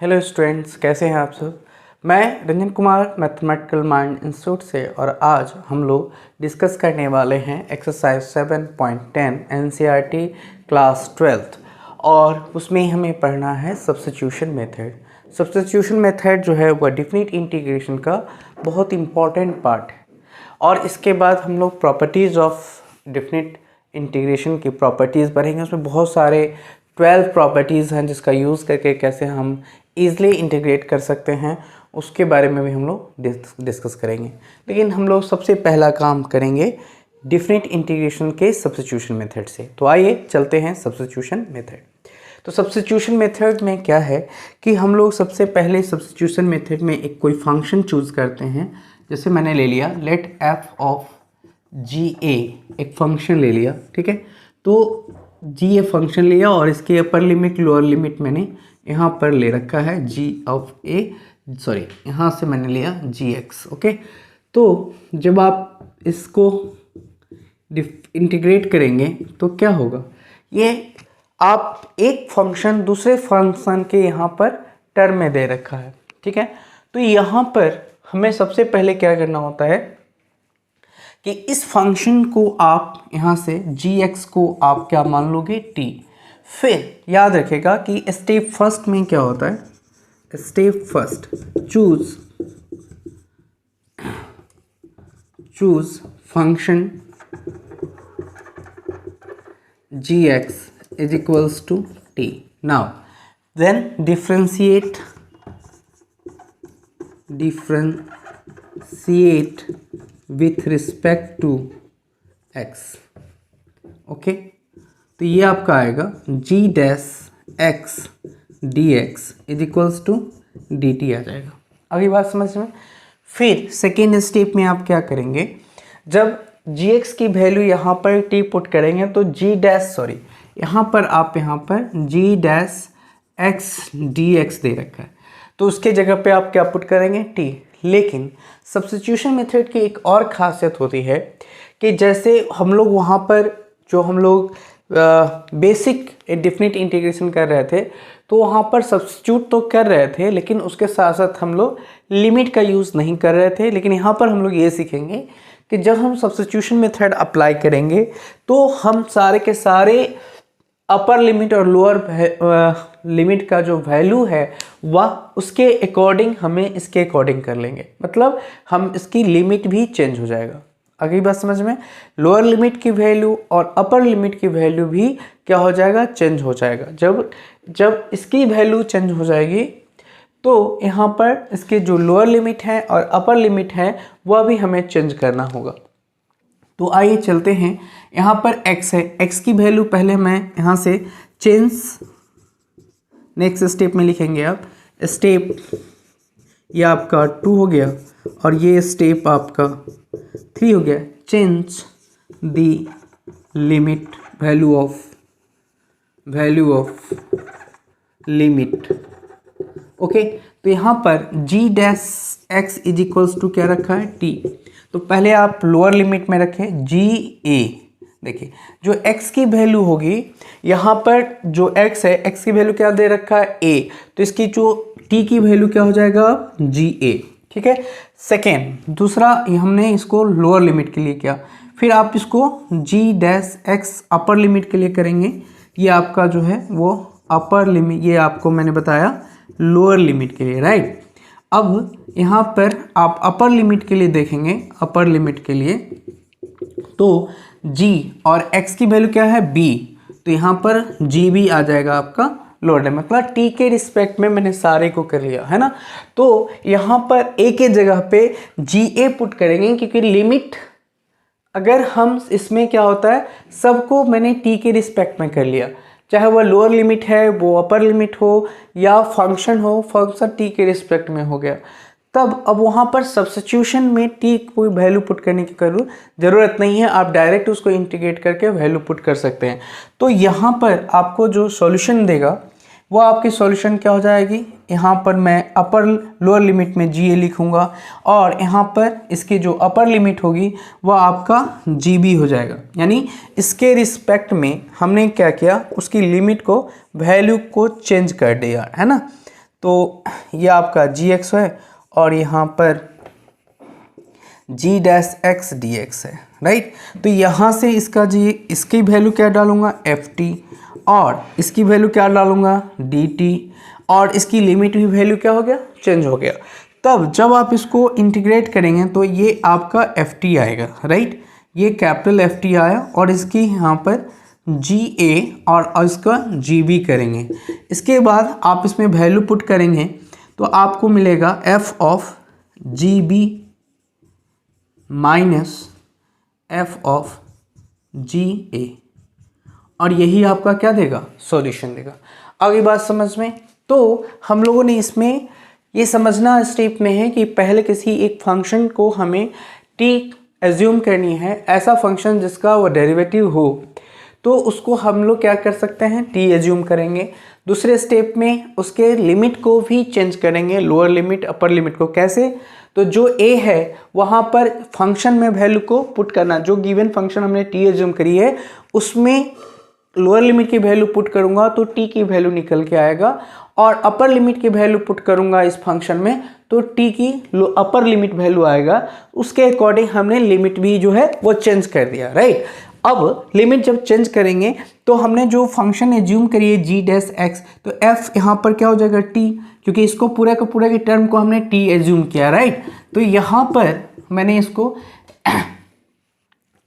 Hello students, कैसे हैं आप सब। मैं Ranjan Kumar mathematical mind institute से, और आज हम लोग डिस्कस करने वाले हैं एक्सरसाइज 7.10 एनसीईआरटी क्लास 12th। और उसमें हमें पढ़ना है सब्स्टिट्यूशन मेथड। सब्स्टिट्यूशन मेथड जो है वह डेफिनिट इंटीग्रेशन का बहुत इंपॉर्टेंट पार्ट है। और इसके बाद हम लोग प्रॉपर्टीज़ ऑफ डेफिनिट इंटीग्रेशन की प्रॉपर्टीज़ पढ़ेंगे। उसमें बहुत सारे 12 प्रॉपर्टीज़ हैं जिसका यूज़ करके कैसे हम ईज़िली इंटीग्रेट कर सकते हैं, उसके बारे में भी हम लोग डिस्कस करेंगे। लेकिन हम लोग सबसे पहला काम करेंगे डेफिनिट इंटीग्रेशन के सब्स्टिट्यूशन मेथड से। तो आइए चलते हैं सब्स्टिट्यूशन मेथड। तो सब्स्टिट्यूशन मेथड में क्या है कि हम लोग सबसे पहले सब्स्टिट्यूशन मेथड में एक कोई फंक्शन चूज़ करते हैं। जैसे मैंने ले लिया लेट एफ ऑफ जी ए, एक फंक्शन ले लिया, ठीक है। तो जी ए फंक्शन लिया और इसके अपर लिमिट लोअर लिमिट मैंने यहाँ पर ले रखा है जी ऑफ ए, सॉरी यहाँ से मैंने लिया जी एक्स, ओके। तो जब आप इसको इंटीग्रेट करेंगे तो क्या होगा, ये आप एक फंक्शन दूसरे फंक्शन के यहाँ पर टर्म में दे रखा है, ठीक है। तो यहाँ पर हमें सबसे पहले क्या करना होता है कि इस फंक्शन को आप यहाँ से जी एक्स को आप क्या मान लोगे, टी। फिर याद रखेगा कि स्टेप फर्स्ट में क्या होता है, step first choose function g x is equals to t. Now then differentiate with respect to x, okay. तो ये आपका आएगा g dash x d x is equals to D t आ जाएगा। अगली बात समझ में। फिर सेकेंड स्टेप में आप क्या करेंगे, जब जी एक्स की वैल्यू यहाँ पर टी पुट करेंगे तो जी डैश, सॉरी यहाँ पर आप यहाँ पर g dash x d x दे रखा है, तो उसके जगह पे आप क्या पुट करेंगे, टी। लेकिन सब्स्टिट्यूशन मेथड की एक और ख़ासियत होती है कि जैसे हम लोग वहाँ पर जो हम लोग बेसिक डेफिनिट इंटीग्रेशन कर रहे थे, तो वहाँ पर सब्स्टिट्यूट तो कर रहे थे, लेकिन उसके साथ साथ हम लोग लिमिट का यूज़ नहीं कर रहे थे। लेकिन यहाँ पर हम लोग ये सीखेंगे कि जब हम सब्स्टिट्यूशन मेथड अप्लाई करेंगे तो हम सारे के सारे अपर लिमिट और लोअर लिमिट का जो वैल्यू है वह उसके अकॉर्डिंग हमें इसके अकॉर्डिंग कर लेंगे। मतलब हम इसकी लिमिट भी चेंज हो जाएगा। अगली बात समझ में, लोअर लिमिट की वैल्यू और अपर लिमिट की वैल्यू भी क्या हो जाएगा, चेंज हो जाएगा। जब इसकी वैल्यू चेंज हो जाएगी तो यहाँ पर इसके जो लोअर लिमिट है और अपर लिमिट है वह भी हमें चेंज करना होगा। तो आइए चलते हैं, यहाँ पर x है, x की वैल्यू पहले मैं यहाँ से चेंज, नेक्स्ट स्टेप में लिखेंगे आप स्टेप, ये आपका 2 हो गया और ये स्टेप आपका 3 हो गया, change the limit value of limit, okay. तो यहाँ पर g dash x is equals to क्या रखा है, टी। तो पहले आप लोअर लिमिट में रखें जी ए। देखिए जो x की वैल्यू होगी, यहाँ पर जो x है, x की वैल्यू क्या दे रखा है, a, तो इसकी जो t की वैल्यू क्या हो जाएगा, जी ए, ठीक है। सेकेंड दूसरा हमने इसको लोअर लिमिट के लिए किया, फिर आप इसको जी डैश एक्स अपर लिमिट के लिए करेंगे। ये आपका जो है वो अपर लिमिट, ये आपको मैंने बताया लोअर लिमिट के लिए, राइट। अब यहाँ पर आप अपर लिमिट के लिए देखेंगे, अपर लिमिट के लिए तो g और x की वैल्यू क्या है, b, तो यहाँ पर g भी आ जाएगा आपका लोअर लिमिट। मतलब t के रिस्पेक्ट में मैंने सारे को कर लिया है ना। तो यहाँ पर a के जगह पे ga पुट करेंगे, क्योंकि लिमिट अगर हम इसमें क्या होता है, सबको मैंने t के रिस्पेक्ट में कर लिया, चाहे वह लोअर लिमिट है, वो अपर लिमिट हो या फंक्शन हो, फंक्शन t के रिस्पेक्ट में हो गया। तब अब वहाँ पर सब्स्टिट्यूशन में t कोई वैल्यू पुट करने की ज़रूरत नहीं है, आप डायरेक्ट उसको इंटीग्रेट करके वैल्यू पुट कर सकते हैं। तो यहाँ पर आपको जो सॉल्यूशन देगा वो आपकी सॉल्यूशन क्या हो जाएगी, यहाँ पर मैं अपर लोअर लिमिट में जी ए लिखूँगा और यहाँ पर इसकी जो अपर लिमिट होगी वो आपका जी बी हो जाएगा। यानी इसके रिस्पेक्ट में हमने क्या किया, उसकी लिमिट को वैल्यू को चेंज कर दिया, है ना। तो ये आपका जी एक्स है और यहाँ पर g dash x d x है, राइट। तो यहाँ से इसका जी, इसकी वैल्यू क्या डालूंगा, एफ टी, और इसकी वैल्यू क्या डालूंगा, डी टी, और इसकी लिमिट भी वैल्यू क्या हो गया, चेंज हो गया। तब जब आप इसको इंटीग्रेट करेंगे तो ये आपका एफ टी आएगा, राइट। ये कैपिटल एफ टी आया और इसकी यहाँ पर जी ए और इसका जी बी करेंगे। इसके बाद आप इसमें वैल्यू पुट करेंगे तो आपको मिलेगा f of g b minus f of g a, और यही आपका क्या देगा, सॉल्यूशन देगा। अगली बात समझ में, तो हम लोगों ने इसमें ये समझना स्टेप में है कि पहले किसी एक फंक्शन को हमें टी एज्यूम करनी है, ऐसा फंक्शन जिसका वो डेरिवेटिव हो, तो उसको हम लोग क्या कर सकते हैं, टी एज्यूम करेंगे। दूसरे स्टेप में उसके लिमिट को भी चेंज करेंगे, लोअर लिमिट अपर लिमिट को। कैसे, तो जो ए है वहाँ पर फंक्शन में वैल्यू को पुट करना, जो गिवन फंक्शन हमने टी एज्यूम करी है उसमें लोअर लिमिट की वैल्यू पुट करूँगा तो टी की वैल्यू निकल के आएगा, और अपर लिमिट की वैल्यू पुट करूँगा इस फंक्शन में तो टी की अपर लिमिट वैल्यू आएगा। उसके अकॉर्डिंग हमने लिमिट भी जो है वो चेंज कर दिया, राइट। अब लिमिट जब चेंज करेंगे तो हमने जो फंक्शन एज्यूम करी है जी डैश एक्स, तो एफ यहाँ पर क्या हो जाएगा, टी, क्योंकि इसको पूरा का पूरा की टर्म को हमने टी एज्यूम किया, राइट। तो यहाँ पर मैंने इसको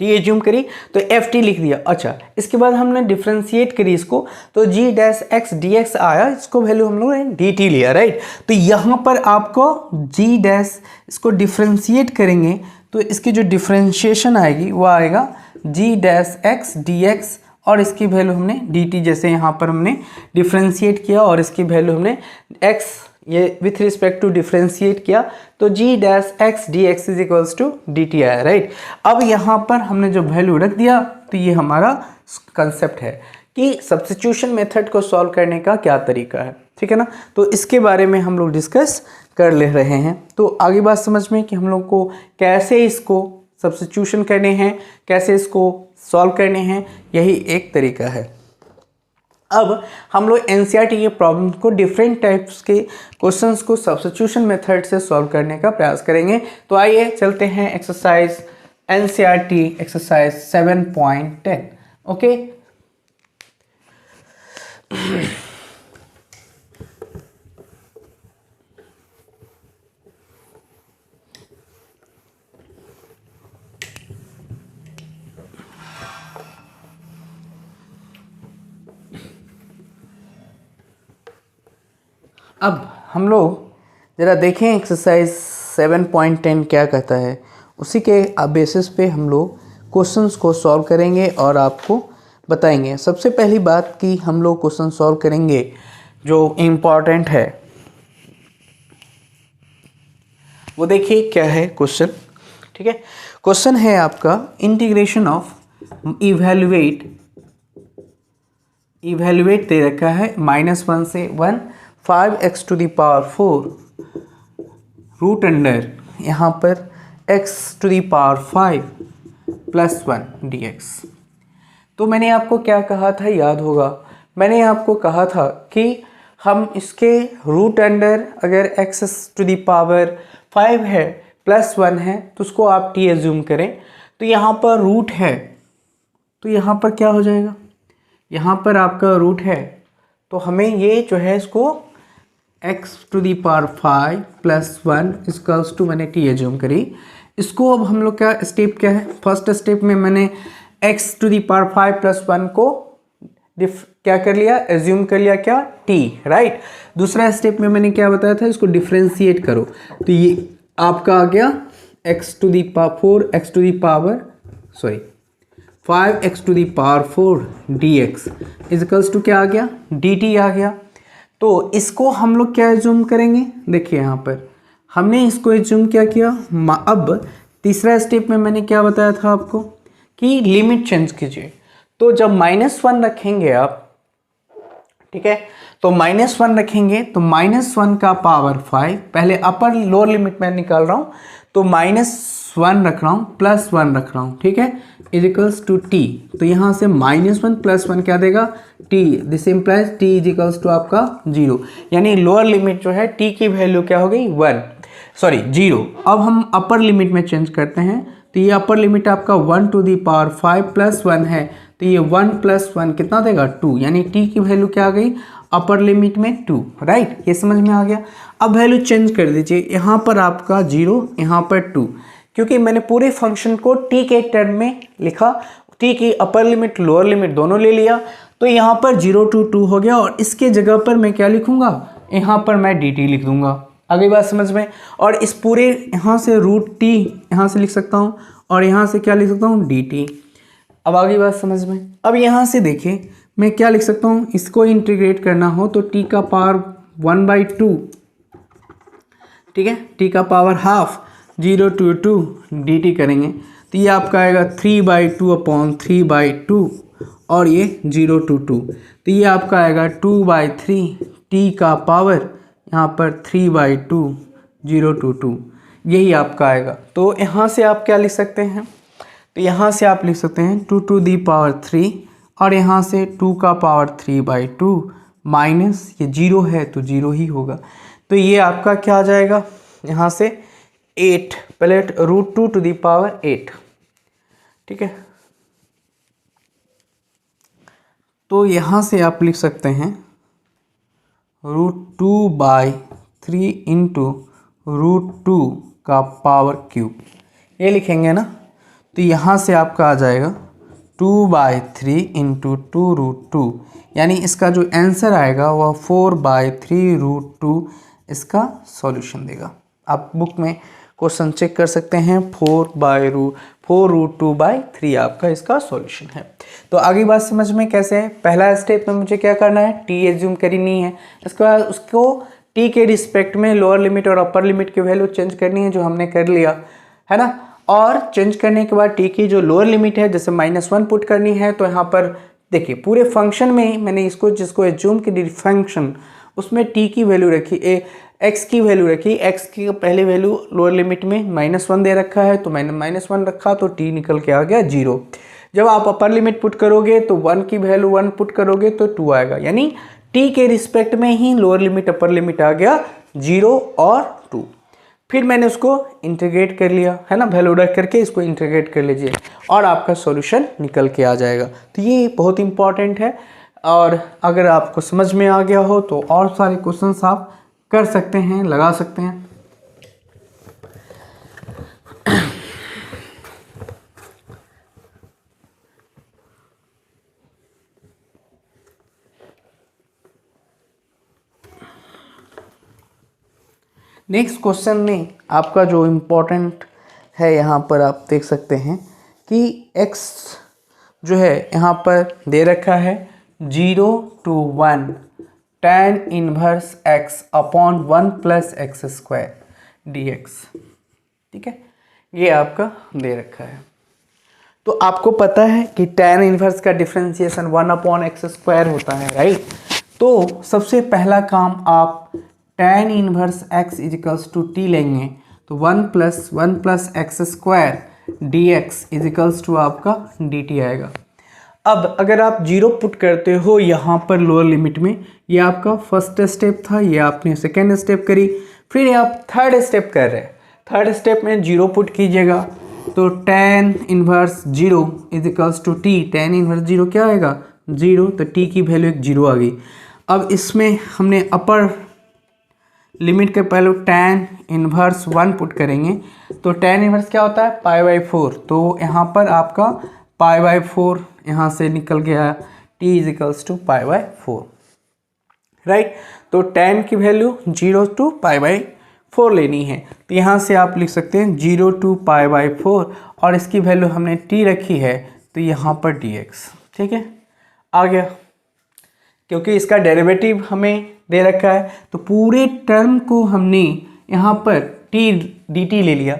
टी एज्यूम करी तो एफ टी लिख दिया। अच्छा, इसके बाद हमने डिफ्रेंशिएट करी इसको, तो g dash x d x आया, इसको वैल्यू हम लोगों ने डी टी लिया, राइट। तो यहाँ पर आपको जी डैश, इसको डिफ्रेंशिएट करेंगे तो इसकी जो डिफ्रेंशिएशन आएगी वो आएगा g dash x d x, और इसकी वैल्यू हमने डी टी, जैसे यहाँ पर हमने डिफ्रेंशिएट किया और इसकी वैल्यू हमने एक्स ये विथ रिस्पेक्ट टू डिफ्रेंशिएट किया तो g dash x d x is equals to D t आया, राइट। अब यहाँ पर हमने जो वैल्यू रख दिया तो ये हमारा कंसेप्ट है कि सब्स्टिट्यूशन मेथड को सॉल्व करने का क्या तरीका है, ठीक है ना। तो इसके बारे में हम लोग डिस्कस कर ले रहे हैं। तो आगे बात समझ में कि हम लोग को कैसे इसको सब्स्टिट्यूशन करने हैं, कैसे इसको सॉल्व करने हैं, यही एक तरीका है। अब हम लोग एनसीईआरटी के प्रॉब्लम को डिफरेंट टाइप्स के क्वेश्चंस को सब्स्टिट्यूशन मेथड से सॉल्व करने का प्रयास करेंगे। तो आइए चलते हैं एक्सरसाइज एनसीईआरटी एक्सरसाइज 7.10। ओके, अब हम लोग ज़रा देखें एक्सरसाइज 7.10 क्या कहता है। उसी के बेसिस पे हम लोग क्वेश्चंस को सॉल्व करेंगे और आपको बताएंगे। सबसे पहली बात कि हम लोग क्वेश्चन सॉल्व करेंगे जो इम्पॉर्टेंट है वो देखिए क्या है क्वेश्चन, ठीक है। क्वेश्चन है आपका इंटीग्रेशन ऑफ इवेल्युएट दे रखा है -1 से 1 5x to the power 4 root under यहाँ पर x to the power 5 plus 1 dx। तो मैंने आपको क्या कहा था, याद होगा, मैंने आपको कहा था कि हम इसके रूट अंडर अगर x टू द पावर 5 है प्लस 1 है तो उसको आप t एज्यूम करें। तो यहाँ पर रूट है तो यहाँ पर क्या हो जाएगा, यहाँ पर आपका रूट है तो हमें ये जो है इसको x to the power 5 plus 1 equals to, मैंने t एज्यूम करी। इसको अब हम लोग का स्टेप क्या है, फर्स्ट स्टेप में मैंने x to the power 5 plus 1 को क्या कर लिया, एज्यूम कर लिया क्या, t, राइट। दूसरा स्टेप में मैंने क्या बताया था, इसको डिफ्रेंशिएट करो तो ये आपका आ गया x to the power 4 x to the power 5x to the power 4 dx equals to क्या आ गया, dt आ गया। तो इसको हम लोग क्या एज्यूम करेंगे, देखिए यहाँ पर हमने इसको एज्यूम क्या किया। अब तीसरा स्टेप में मैंने क्या बताया था आपको कि लिमिट चेंज कीजिए। तो जब -1 रखेंगे आप ठीक है। तो -1 रखेंगे तो -1 का पावर 5, पहले अपर लोअर लिमिट में निकाल रहा हूँ, तो -1 रख रहा हूँ, +1 रख रहा हूँ, ठीक है, इजिकल्स टू टी। तो यहाँ से -1 + 1 क्या देगा, T. This implies T equals to आपका 0, यानी लोअर लिमिट जो है टी की वैल्यू क्या हो गई 0। अब हम अपर लिमिट में चेंज करते हैं, तो ये अपर लिमिट आपका 1⁵ +1 है, तो ये 1 + 1 कितना देगा 2, यानी t की वैल्यू क्या आ गई अपर लिमिट में 2, राइट। ये समझ में आ गया। अब वैल्यू चेंज कर दीजिए, यहाँ पर आपका 0, यहाँ पर 2, क्योंकि मैंने पूरे फंक्शन को t के टर्म में लिखा, t की अपर लिमिट लोअर लिमिट दोनों ले लिया, तो यहाँ पर 0 to 2 हो गया, और इसके जगह पर मैं क्या लिखूंगा, यहाँ पर मैं dt लिख दूंगा। आगे बात समझ में। और इस पूरे यहाँ से √t यहाँ से लिख सकता हूँ, और यहाँ से क्या लिख सकता हूँ dt। अब आगे बात समझ में। अब यहाँ से देखिए मैं क्या लिख सकता हूँ, इसको इंटीग्रेट करना हो तो t का पावर 1/2, ठीक है, t का पावर ½ 0 to 2 dt करेंगे, तो ये आपका आएगा 3/2/3/2, और ये 0 to 2, तो ये आपका आएगा 2/3 t का पावर यहाँ पर 3/2 0 to 2, यही आपका आएगा। तो यहाँ से आप क्या लिख सकते हैं, तो यहाँ से आप लिख सकते हैं 2 to the power 3, और यहाँ से 2 का पावर 3/2 माइनस ये 0 है तो 0 ही होगा, तो ये आपका क्या आ जाएगा, यहाँ से 8, पहले √2 to the power 8, ठीक है। तो यहाँ से आप लिख सकते हैं √2/3 × √2 का पावर क्यूब, ये लिखेंगे ना, तो यहाँ से आपका आ जाएगा 2/3 × 2√2, यानी इसका जो आंसर आएगा वह 4/3√2 इसका सॉल्यूशन देगा। आप बुक में क्वेश्चन चेक कर सकते हैं, 4√2/3 आपका इसका सॉल्यूशन है। तो आगे बात समझ में कैसे है। पहला स्टेप में मुझे क्या करना है, टी एज्यूम करनी है, इसके बाद उसको टी के रिस्पेक्ट में लोअर लिमिट और अपर लिमिट की वैल्यू चेंज करनी है, जो हमने कर लिया है ना। और चेंज करने के बाद टी की जो लोअर लिमिट है जैसे -1 पुट करनी है, तो यहाँ पर देखिए पूरे फंक्शन में मैंने इसको जिसको एज्यूम की फंक्शन उसमें टी की वैल्यू रखी, एक्स की वैल्यू रखी, एक्स की पहली वैल्यू लोअर लिमिट में -1 दे रखा है, तो मैंने -1 रखा, तो टी निकल के आ गया 0। जब आप अपर लिमिट पुट करोगे तो 1 की वैल्यू 1 पुट करोगे तो 2 आएगा, यानी टी के रिस्पेक्ट में ही लोअर लिमिट अपर लिमिट आ गया 0 और 2। फिर मैंने उसको इंटीग्रेट कर लिया है ना, वैल्यू रख करके इसको इंटीग्रेट कर लीजिए और आपका सॉल्यूशन निकल के आ जाएगा। तो ये बहुत इंपॉर्टेंट है, और अगर आपको समझ में आ गया हो तो और सारे क्वेश्चंस आप कर सकते हैं, लगा सकते हैं। नेक्स्ट क्वेश्चन में आपका जो इम्पोर्टेंट है, यहाँ पर आप देख सकते हैं कि x जो है यहाँ पर दे रखा है 0 to 1 tan inverse x upon 1 + x² dx, ठीक है, ये आपका दे रखा है। तो आपको पता है कि tan इनवर्स का डिफरेंशिएशन 1/x² होता है, राइट। तो सबसे पहला काम आप tan इनवर्स x = t लेंगे, तो 1 + 1 + x² dx = आपका dt आएगा। अब अगर आप 0 पुट करते हो यहाँ पर लोअर लिमिट में, ये आपका फर्स्ट स्टेप था, ये आपने सेकेंड स्टेप करी, फिर आप थर्ड स्टेप कर रहे हैं। थर्ड स्टेप में 0 पुट कीजिएगा, तो tan inverse 0 = t, tan inverse 0 क्या आएगा 0, तो t की वैल्यू 0 आ गई। अब इसमें हमने अपर लिमिट के पहले tan इनवर्स 1 पुट करेंगे, तो tan इनवर्स क्या होता है π/4, तो यहाँ पर आपका π/4 यहाँ से निकल गया, t = π/4, राइट। तो tan की वैल्यू 0 to π/4 लेनी है, तो यहाँ से आप लिख सकते हैं 0 to π/4, और इसकी वैल्यू हमने t रखी है, तो यहाँ पर dx, ठीक है, आ गया। क्योंकि इसका डेरिवेटिव हमें दे रखा है, तो पूरे टर्म को हमने यहाँ पर t dt ले लिया,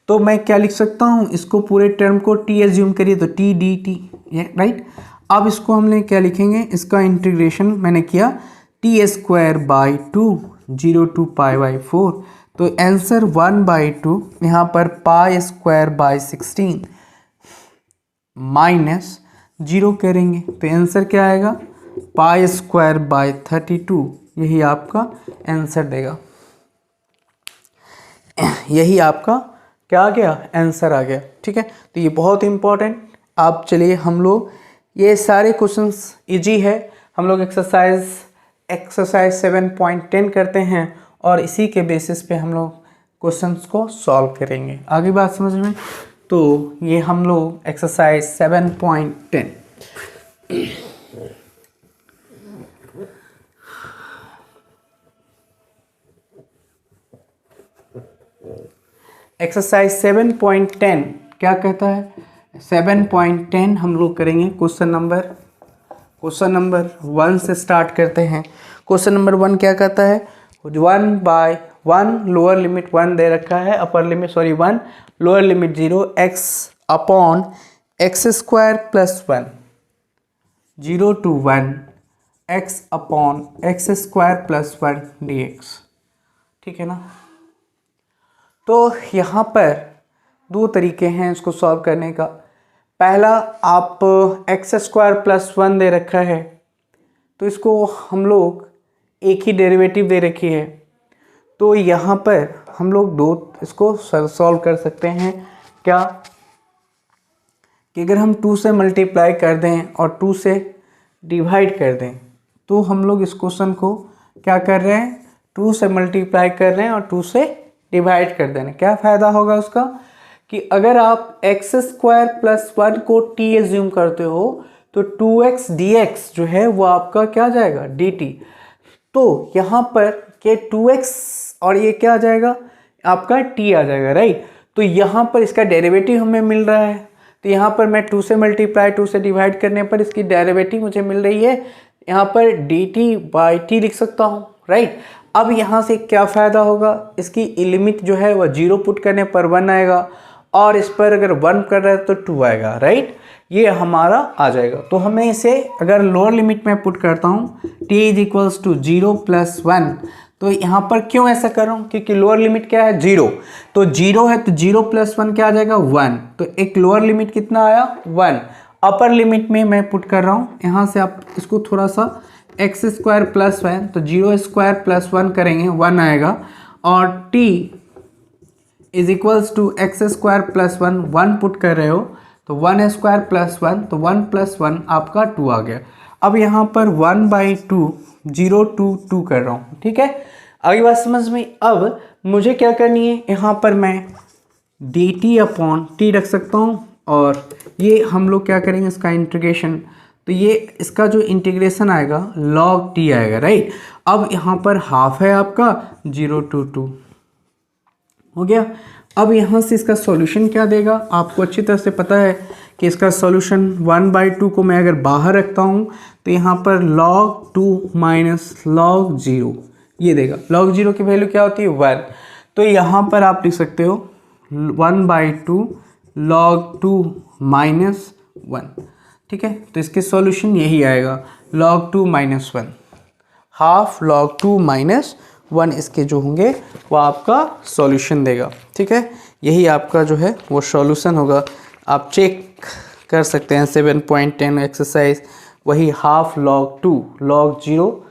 तो मैं क्या लिख सकता हूँ, इसको पूरे टर्म को t एज्यूम करिए तो t dt, राइट। अब इसको हमने क्या लिखेंगे, इसका इंटीग्रेशन मैंने किया t² 0 to π/4, तो आंसर 1/2 यहाँ पर π² 16 -0 करेंगे तो आंसर क्या आएगा, π² 32, यही आपका आंसर देगा। यही आपका क्या आ गया, आंसर आ गया। ठीक है, तो ये बहुत इंपॉर्टेंट। आप चलिए हम लोग ये सारे क्वेश्चंस इजी है, हम लोग एक्सरसाइज 7.10 करते हैं और इसी के बेसिस पे हम लोग क्वेश्चंस को सॉल्व करेंगे। आगे बात समझ में, तो ये हम लोग एक्सरसाइज 7.10 एक्सरसाइज 7.10 क्या कहता है, 7.10 हम लोग करेंगे क्वेश्चन नंबर 1 से स्टार्ट करते हैं। क्वेश्चन नंबर 1 क्या कहता है, 1/1 लोअर लिमिट 1 दे रखा है, upper limit 1 lower limit 0 x/x² + 1 0 to 1 x/x² + 1 dx। ठीक है ना, तो यहाँ पर दो तरीके हैं इसको सॉल्व करने का। पहला, आप x² + 1 दे रखा है तो इसको हम लोग एक ही डेरिवेटिव दे रखी है, तो यहाँ पर हम लोग दो इसको सॉल्व कर सकते हैं। क्या कि अगर हम 2 से मल्टीप्लाई कर दें और 2 से डिवाइड कर दें, तो हम लोग इस क्वेश्चन को क्या कर रहे हैं, 2 से मल्टीप्लाई कर रहे हैं और 2 से डिवाइड कर देना। क्या फ़ायदा होगा उसका कि अगर आप x² + 1 को t एज्यूम करते हो तो 2x dx जो है वो आपका क्या जाएगा, dt। तो यहाँ पर के 2x और ये क्या आ जाएगा, आपका t आ जाएगा, राइट। तो यहाँ पर इसका डेरिवेटिव हमें मिल रहा है, तो यहाँ पर मैं 2 से मल्टीप्लाई 2 से डिवाइड करने पर इसकी डेरिवेटिव मुझे मिल रही है, यहाँ पर dt/t लिख सकता हूँ, राइट। अब यहाँ से क्या फ़ायदा होगा, इसकी लिमिट जो है वह 0 पुट करने पर 1 आएगा और इस पर अगर 1 कर रहा है तो 2 आएगा, राइट। ये हमारा आ जाएगा। तो हमें इसे अगर लोअर लिमिट में पुट करता हूँ t = 0 + 1, तो यहाँ पर क्यों ऐसा कर रहा हूँ, क्योंकि लोअर लिमिट क्या है, 0, तो 0 है तो 0 + 1 क्या आ जाएगा, 1। तो एक लोअर लिमिट कितना आया, 1। अपर लिमिट में मैं पुट कर रहा हूँ, यहाँ से आप इसको थोड़ा सा x² + 1, तो 0² + 1 करेंगे 1 आएगा, और t = x² + 1 1 पुट कर रहे हो तो 1² + 1, तो 1 + 1 आपका 2 आ गया। अब यहाँ पर 1/2 0 to 2 कर रहा हूँ, ठीक है। आगे बात समझ में। अब मुझे क्या करनी है, यहाँ पर मैं dt/t रख सकता हूँ और ये हम लोग क्या करेंगे, इसका इंटीग्रेशन, तो ये इसका जो इंटीग्रेशन आएगा log t आएगा, राइट। अब यहाँ पर हाफ है आपका 0 to 2 हो गया। अब यहाँ से इसका सॉल्यूशन क्या देगा, आपको अच्छी तरह से पता है कि इसका सॉल्यूशन 1/2 को मैं अगर बाहर रखता हूँ तो यहाँ पर log 2 - log 0 ये देगा। log 0 की वैल्यू क्या होती है, 1। तो यहाँ पर आप लिख सकते हो 1/2 log 2 - 1, ठीक है। तो इसके सॉल्यूशन यही आएगा, log 2 - 1, हाफ log 2 - 1 इसके जो होंगे वो आपका सॉल्यूशन देगा, ठीक है। यही आपका जो है वो सॉल्यूशन होगा। आप चेक कर सकते हैं 7.10 एक्सरसाइज, वही half log 2 log 0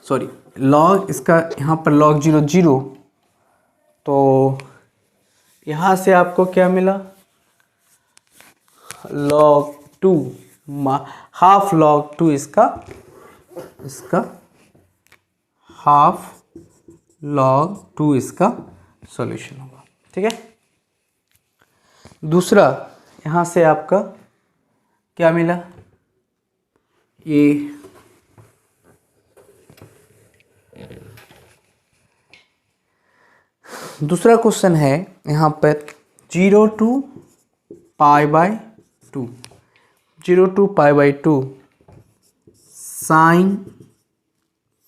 sorry log इसका यहाँ पर log 0, तो यहाँ से आपको क्या मिला, log 2 हाफ log 2 इसका हाफ log 2 इसका सॉल्यूशन होगा, ठीक है। दूसरा यहाँ से आपका क्या मिला, ये दूसरा क्वेश्चन है यहाँ पर 0 to π/2 0 to π/2 sin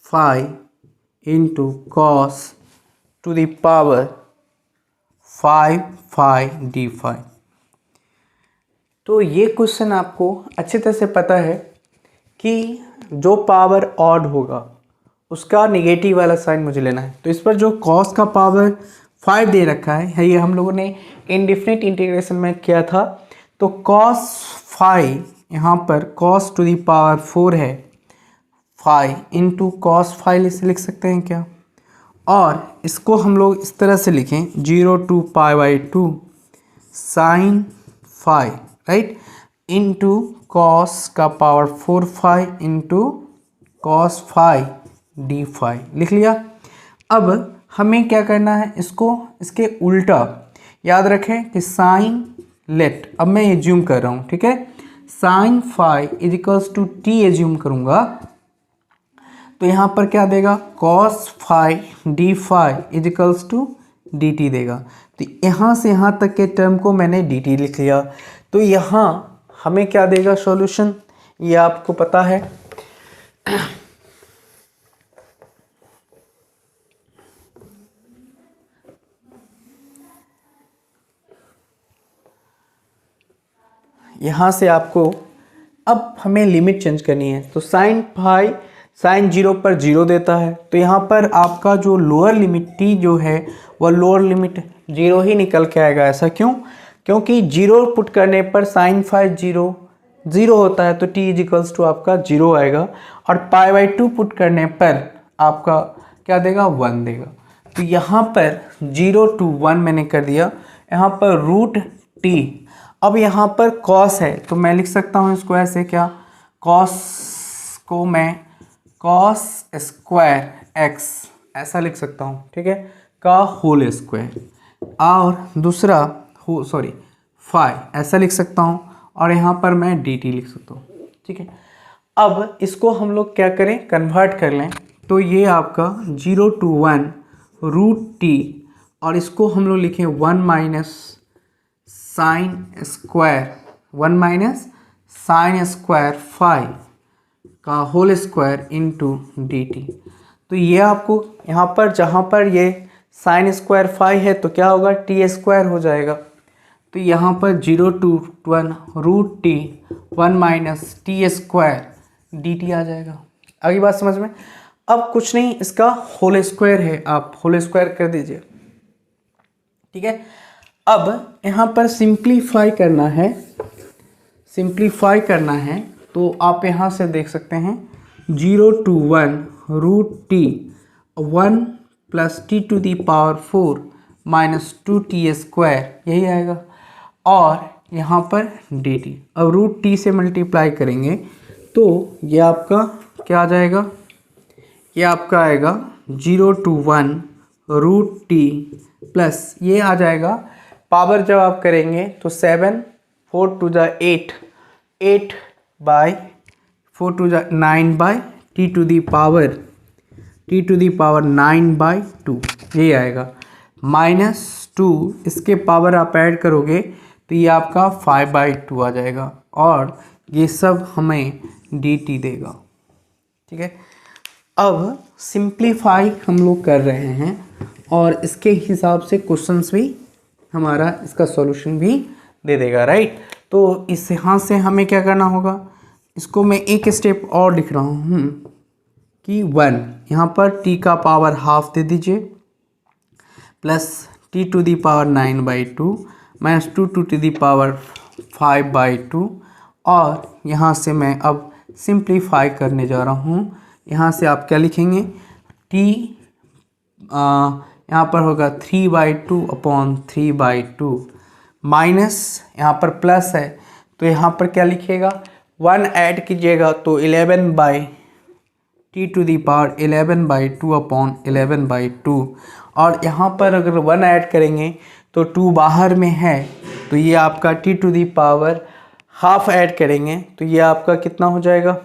phi into cos to the power 5 phi d phi। तो ये क्वेश्चन आपको अच्छी तरह से पता है कि जो पावर ऑड होगा उसका नेगेटिव वाला साइन मुझे लेना है। तो इस पर जो कॉस का पावर 5 दे रखा है ये हम लोगों ने इनडिफिनिट इंटीग्रेशन में किया था। तो कॉस 5 यहाँ पर कॉस टू दी पावर 4 है 5 इंटू कॉस 5 इसे लिख सकते हैं क्या, और इसको हम लोग इस तरह से लिखें 0 to π/2 sine 5 right into cos का पावर 4 5 इंटू कॉस 5 d 5 लिख लिया। अब हमें क्या करना है, इसको इसके उल्टा याद रखें कि साइन लेट, अब मैं एज्यूम कर रहा हूँ, ठीक है, sine 5 is equals to T assume करूँगा तो यहाँ पर क्या देगा cos 5 d 5 is equals to D T देगा। तो यहाँ से यहाँ तक के टर्म को मैंने डी टी लिख लिया। तो यहाँ हमें क्या देगा सॉल्यूशन, ये आपको पता है। यहाँ से आपको अब हमें लिमिट चेंज करनी है। तो साइन 5 साइन 0 पर 0 देता है, तो यहाँ पर आपका जो लोअर लिमिट टी जो है वह लोअर लिमिट 0 ही निकल के आएगा। ऐसा क्यों, क्योंकि 0 पुट करने पर साइन 5 0 होता है तो टी इज इक्वल्स टू आपका 0 आएगा, और π/2 पुट करने पर आपका क्या देगा 1 देगा। तो यहाँ पर 0 to 1 मैंने कर दिया, यहाँ पर रूट टी। अब यहाँ पर कॉस है तो मैं लिख सकता हूँ इसको ऐसे, क्या कॉस को मैं कॉस स्क्वायर एक्स ऐसा लिख सकता हूँ, ठीक है, का होल स्क्वायर, और दूसरा फाई ऐसा लिख सकता हूँ, और यहाँ पर मैं डी टी लिख सकता हूँ, ठीक है। अब इसको हम लोग क्या करें, कन्वर्ट कर लें। तो ये आपका 0 to 1 रूट टी, और इसको हम लोग लिखें 1 माइनस साइन स्क्वायर 5 का whole square into D T. तो ये आपको यहाँ पर जहाँ पर ये साइन स्क्वायर 5 है तो क्या होगा टी स्क्वायर हो जाएगा। तो यहाँ पर 0 to 1 root t 1 minus t square d t आ जाएगा। अगली बात समझ में, अब कुछ नहीं, इसका होल स्क्वायर है, आप होल स्क्वायर कर दीजिए, ठीक है। अब यहाँ पर सिंप्लीफाई करना है तो आप यहाँ से देख सकते हैं 0 to 1 root t 1 plus t to the power 4 minus 2t square यही आएगा, और यहाँ पर डी टी। अब रूट टी से मल्टीप्लाई करेंगे तो ये आपका क्या आ जाएगा, ये आपका आएगा 0 to 1 रूट टी प्लस ये आ जाएगा, पावर जब आप करेंगे तो 7 4 to the 8 8 by 4 to the 9 by t to the power 9/2 ये आएगा, माइनस 2 इसके पावर आप ऐड करोगे तो ये आपका 5/2 आ जाएगा, और ये सब हमें डी टी देगा, ठीक है। अब सिंप्लीफाई हम लोग कर रहे हैं और इसके हिसाब से क्वेश्चंस भी हमारा इसका सॉल्यूशन भी दे देगा, राइट। तो इस यहाँ से हमें क्या करना होगा, इसको मैं एक स्टेप और लिख रहा हूँ कि 1 यहाँ पर t का पावर हाफ दे दीजिए plus t to the power 9/2 minus 2 to the power 5/2, और यहाँ से मैं अब सिंप्लीफाई करने जा रहा हूँ। यहाँ से आप क्या लिखेंगे, t यहाँ पर होगा 3/2 अपॉन 3/2 माइनस यहाँ पर प्लस है तो यहाँ पर क्या लिखिएगा 1 ऐड कीजिएगा तो 11 by t to the power 11/2 upon 11/2, और यहाँ पर अगर 1 ऐड करेंगे तो 2 बाहर में है तो ये आपका t to the power half add करेंगे तो ये आपका कितना हो जाएगा,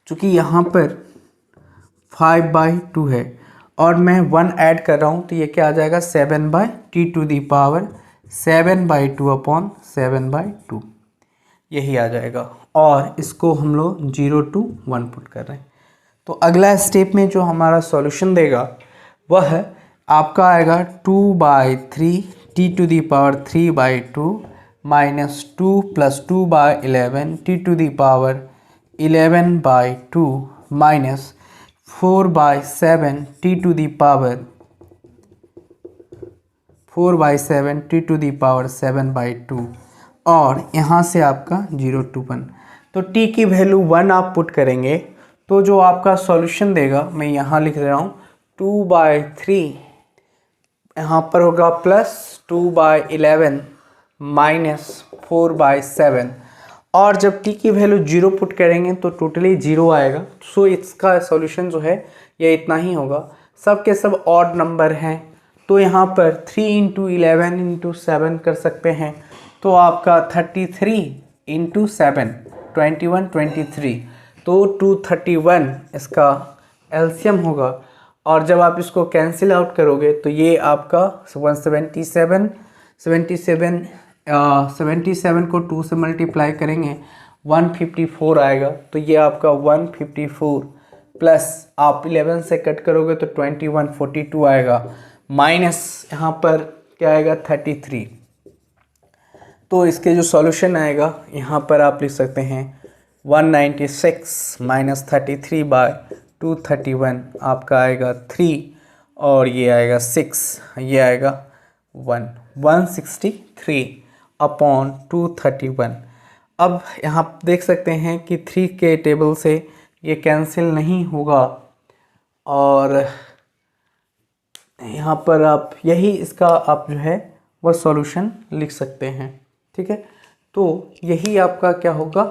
चूँकि यहाँ पर 5/2 है और मैं 1 ऐड कर रहा हूँ तो ये क्या आ जाएगा 7/टी टू दी पावर 7/2 अपॉन 7/2 यही आ जाएगा, और इसको हम लोग 0 to 1 पुट कर रहे हैं। तो अगला स्टेप में जो हमारा सॉल्यूशन देगा वह आपका आएगा 2/3 t to the power 3/2 minus 2 + 2/11 t to the power 11/2 minus 4/7 t to the power 4/7 t to the power 7/2 और यहाँ से आपका 0 to 1। तो t की वैल्यू 1 आप पुट करेंगे तो जो आपका सॉल्यूशन देगा, मैं यहाँ लिख रहा हूँ 2/3 यहाँ पर होगा प्लस 2/11 माइनस 4/7 और जब t की वैल्यू 0 पुट करेंगे तो टोटली 0 आएगा। सो इसका सॉल्यूशन जो है ये इतना ही होगा। सब के सब ऑड नंबर हैं तो यहाँ पर 3 × 11 × 7 कर सकते हैं तो आपका 33 × 7 21 23 तो 231 इसका एलसीएम होगा। और जब आप इसको कैंसिल आउट करोगे तो ये आपका 77 को 2 से मल्टीप्लाई करेंगे 154 आएगा। तो ये आपका 154 प्लस आप 11 से कट करोगे तो 21 42 आएगा माइनस यहाँ पर क्या आएगा 33। तो इसके जो सॉल्यूशन आएगा यहाँ पर आप लिख सकते हैं 196 माइनस 33/231 आपका आएगा 3 और ये आएगा 6, ये आएगा 163/231। अब यहाँ देख सकते हैं कि 3 के टेबल से ये कैंसिल नहीं होगा और यहाँ पर आप यही इसका आप जो है वह सॉल्यूशन लिख सकते हैं। ठीक है, तो यही आपका क्या होगा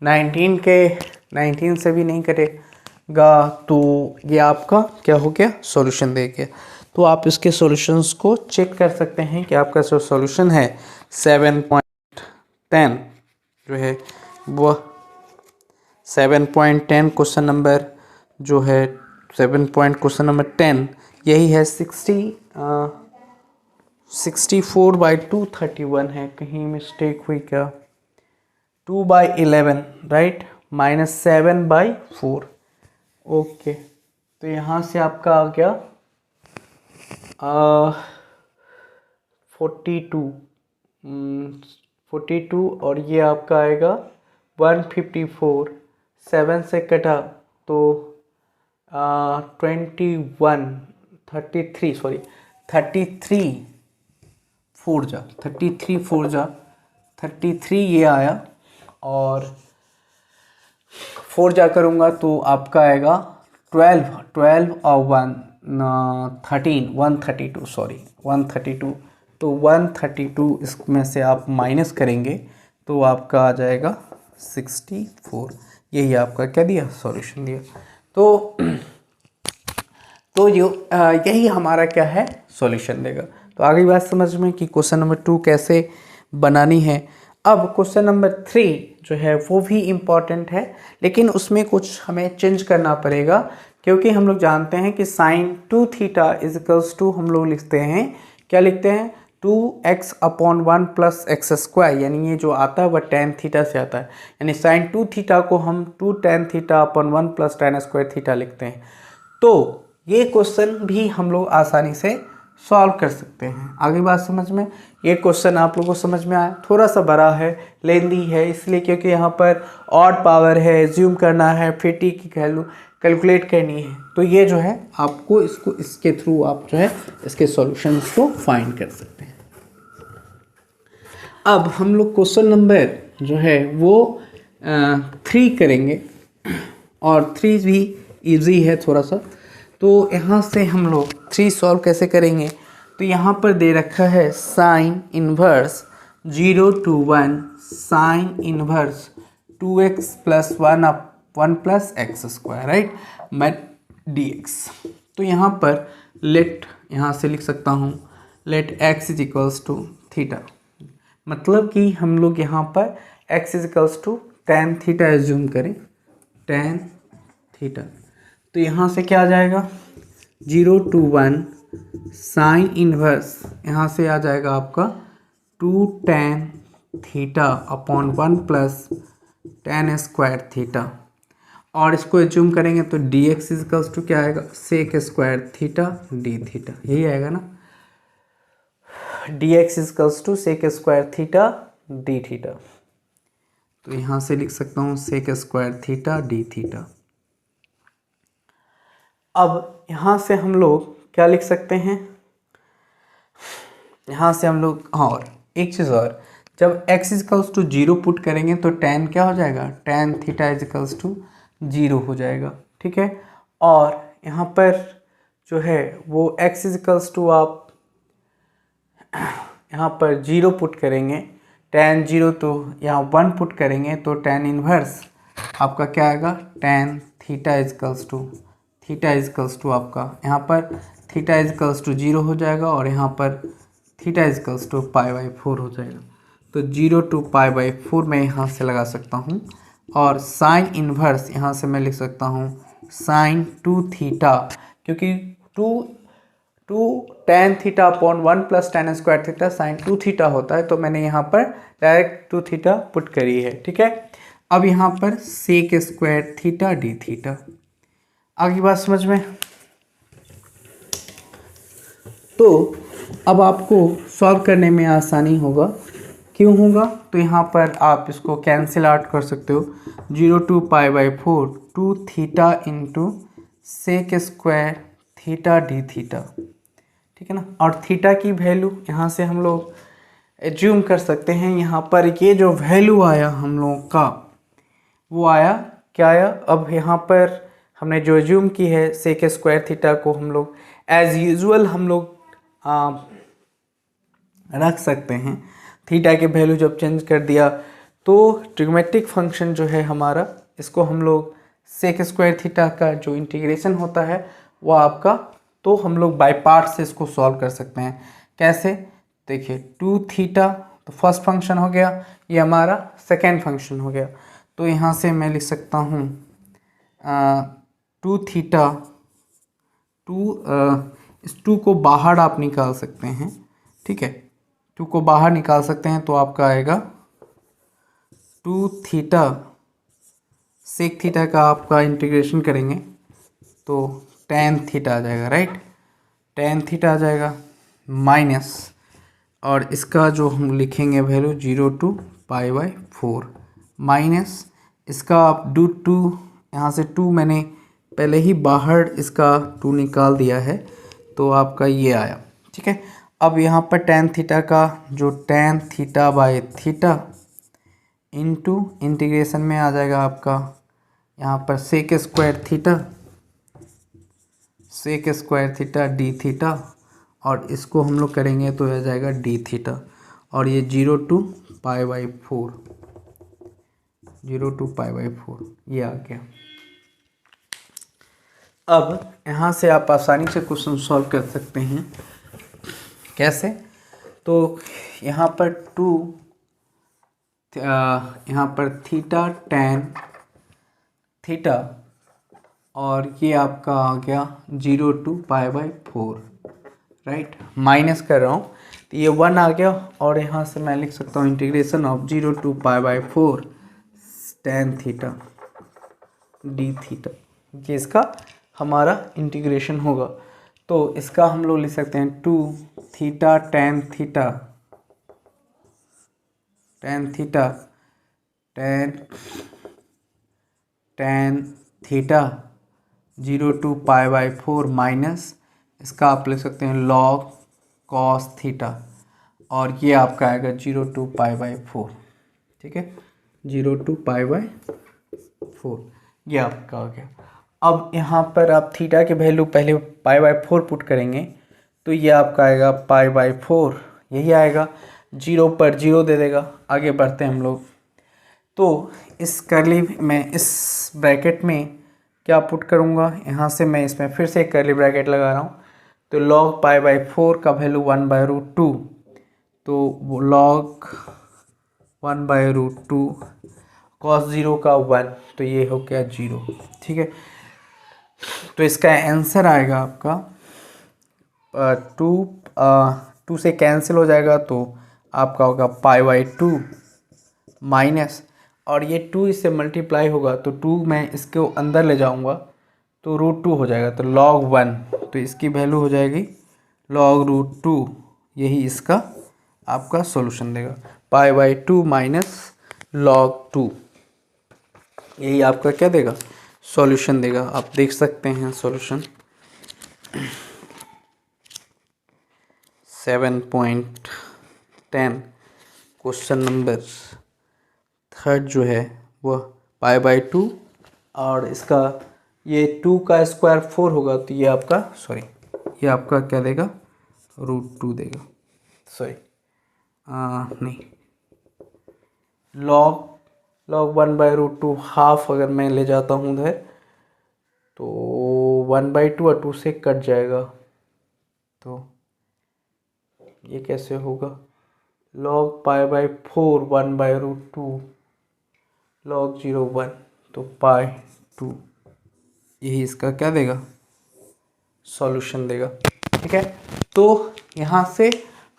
19 से भी नहीं करेगा तो ये आपका क्या हो गया सॉल्यूशन दे गया। तो आप इसके सॉल्यूशंस को चेक कर सकते हैं कि आपका जो सॉल्यूशन है 7.10 जो है वह 7.10 क्वेश्चन नंबर जो है क्वेश्चन नंबर 10 यही है 64/231 है। कहीं मिस्टेक हुई क्या 2/11 राइट माइनस 7/4 ओके। तो यहाँ से आपका आ गया 42 और ये आपका आएगा 154 7 से कटा तो 33 ये आया और 4 जा करूँगा तो आपका आएगा 12 और 132 तो 132 इसमें से आप माइनस करेंगे तो आपका आ जाएगा 64। यही आपका क्या दिया सॉल्यूशन दिया। तो यही हमारा क्या है सॉल्यूशन देगा। तो आगे बात समझ में कि क्वेश्चन नंबर 2 कैसे बनानी है। अब क्वेश्चन नंबर 3 जो है वो भी इम्पॉर्टेंट है लेकिन उसमें कुछ हमें चेंज करना पड़ेगा क्योंकि हम लोग जानते हैं कि sin 2 theta is equals to हम लोग लिखते हैं क्या लिखते हैं 2x/1 + x², यानी ये जो आता है वह tan थीटा से आता है। यानी sin 2 थीटा को हम 2 tan θ/1 + tan² थीटा लिखते हैं। तो ये क्वेश्चन भी हम लोग आसानी से सॉल्व कर सकते हैं। आगे बात समझ में। ये क्वेश्चन आप लोगों को समझ में आया, थोड़ा सा बड़ा है, लेंदी है इसलिए क्योंकि यहाँ पर ऑड पावर है, एज्यूम करना है, फिर टी की वैल्यू कैलकुलेट करनी है। तो ये जो है आपको इसके थ्रू आप जो है इसके सॉल्यूशंस को फाइंड कर सकते हैं। अब हम लोग क्वेश्चन नंबर जो है वो 3 करेंगे और 3 भी इजी है थोड़ा सा। तो यहाँ से हम लोग 3 सॉल्व कैसे करेंगे। तो यहाँ पर दे रखा है sine inverse 0 to 1 sine inverse 2x + 1 + x², right मैट dx। तो यहाँ पर यहाँ से लिख सकता हूँ लेट x = थीटा, मतलब कि हम लोग यहाँ पर x = tan थीटा एज्यूम करें, tan थीटा। तो यहाँ से क्या आ जाएगा 0 to 1 साइन इन्वर्स, यहाँ से आ जाएगा आपका 2 tan θ/1 + tan² थीटा। और इसको एज्यूम करेंगे तो डी एक्स इजकल्स टू क्या आएगा, sec square theta d theta, यही आएगा ना, d x equals to sec square theta d theta. तो यहाँ से लिख सकता हूँ sec square theta d theta. अब यहाँ से हम लोग क्या लिख सकते हैं, यहाँ से हम लोग, हाँ और एक चीज़ और, जब x इजकल्स टू 0 पुट करेंगे तो tan क्या हो जाएगा, tan थीटा इजकल्स टू 0 हो जाएगा, ठीक है। और यहाँ पर जो है वो x इजकल्स टू आप यहाँ पर 0 पुट करेंगे, tan 0 तो यहाँ 1 पुट करेंगे तो tan इनवर्स आपका क्या आएगा, tan थीटा इजकल्स टू आपका यहाँ पर थीटा इजकल्स टू 0 हो जाएगा और यहाँ पर थीटा इजकल्स टू π/4 हो जाएगा। तो 0 to π/4 मैं यहाँ से लगा सकता हूँ, और साइन इन्वर्स यहाँ से मैं लिख सकता हूँ साइन 2 थीटा, क्योंकि 2 tan theta upon 1 plus tan square theta sine 2 theta होता है, तो मैंने यहाँ पर डायरेक्ट 2 थीटा पुट करी है, ठीक है। अब यहाँ पर sec square theta d theta, आगे बात समझ में। तो अब आपको सॉल्व करने में आसानी होगा, क्यों होगा, तो यहाँ पर आप इसको कैंसिल आउट कर सकते हो, 0 to π/4 2 theta into sec square theta d theta, ठीक है ना। और थीटा की वैल्यू यहाँ से हम लोग एज्यूम कर सकते हैं, यहाँ पर ये जो वैल्यू आया हम लोगों का वो आया क्या आया, अब यहाँ पर हमने जो एज्यूम की है सेक स्क्वायर थीटा को हम लोग एज यूजुअल हम लोग रख सकते हैं। थीटा के वैल्यू जब चेंज कर दिया तो ट्रिग्मेटिक फंक्शन जो है हमारा, इसको हम लोग सेक स्क्वायर थीटा का जो इंटीग्रेशन होता है वो आपका, तो हम लोग बाय पार्ट से इसको सॉल्व कर सकते हैं। कैसे, देखिए 2 थीटा तो फर्स्ट फंक्शन हो गया, ये हमारा सेकेंड फंक्शन हो गया, तो यहाँ से मैं लिख सकता हूँ 2 थीटा, इस 2 को बाहर आप निकाल सकते हैं, ठीक है, 2 को बाहर निकाल सकते हैं, तो आपका आएगा 2 थीटा सेक थीटा का आपका इंटीग्रेशन करेंगे तो tan थीटा आ जाएगा, राइट, tan थीटा आ जाएगा माइनस, और इसका जो हम लिखेंगे वैल्यू 0 to π/4 माइनस इसका आप 2 यहाँ से 2 मैंने पहले ही बाहर इसका 2 निकाल दिया है, तो आपका ये आया, ठीक है। अब यहाँ पर tan थीटा का जो tan theta by theta into integration में आ जाएगा आपका यहाँ पर sec square theta d theta, और इसको हम लोग करेंगे तो आ जाएगा डी थीटा, और ये 0 to π/4 ये आ गया। अब यहाँ से आप आसानी से क्वेश्चन सॉल्व कर सकते हैं, कैसे, तो यहाँ पर 2 यहाँ पर थीटा tan थीटा, और ये आपका आ गया 0 to π/4, राइट, माइनस कर रहा हूँ तो ये 1 आ गया, और यहाँ से मैं लिख सकता हूँ integration of 0 to π/4 tan theta d theta, ये इसका हमारा इंटीग्रेशन होगा। तो इसका हम लोग लिख सकते हैं 2 theta tan theta tan theta 0 to π/4 minus इसका आप लिख सकते हैं log cos थीटा, और ये आपका आएगा 0 to π/4, ठीक है, 0 to π/4 ये आपका हो गया। अब यहाँ पर आप थीटा के वैल्यू पहले π/4 पुट करेंगे तो ये आपका आएगा π/4, यही आएगा, 0 पर 0 दे देगा। आगे बढ़ते हैं हम लोग, तो इस कर्ली में इस ब्रैकेट में क्या पुट करूँगा, यहाँ से मैं इसमें फिर से एक कर्ली ब्रैकेट लगा रहा हूँ, तो log π/4 का वैल्यू 1/√2, तो log 1/√2 cos 0 का 1, तो ये हो गया 0, ठीक है। तो इसका आंसर आएगा आपका 2 से कैंसिल हो जाएगा, तो आपका होगा π/2 माइनस, और ये 2 इससे मल्टीप्लाई होगा तो 2 मैं इसके अंदर ले जाऊंगा तो √2 हो जाएगा, तो log 1, तो इसकी वैल्यू हो जाएगी log √2। यही इसका आपका सॉल्यूशन देगा, π/2 माइनस log 2, यही आपका क्या देगा, सॉल्यूशन देगा। आप देख सकते हैं सॉल्यूशन 7.10 क्वेश्चन नंबर 3 जो है वह π/2 और इसका ये 2 का स्क्वायर 4 होगा, तो ये आपका ये आपका क्या देगा, √2 देगा, नहीं, log 1/√2 हाफ अगर मैं ले जाता हूँ उधर तो 1/2 और 2 से कट जाएगा, तो ये कैसे होगा, log π/4 1/√2 log 0 1, तो π/2, यही इसका क्या देगा, सॉल्यूशन देगा। ठीक है, तो यहाँ से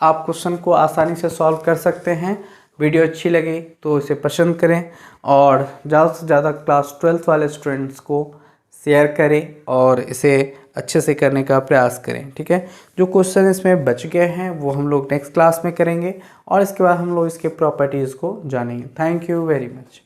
आप क्वेश्चन को आसानी से सॉल्व कर सकते हैं। वीडियो अच्छी लगी तो इसे पसंद करें और ज़्यादा से ज़्यादा क्लास 12th वाले स्टूडेंट्स को शेयर करें और इसे अच्छे से करने का प्रयास करें। ठीक है, जो क्वेश्चन इसमें बच गए हैं वो हम लोग नेक्स्ट क्लास में करेंगे और इसके बाद हम लोग इसके प्रॉपर्टीज़ को जानेंगे। Thank you very much.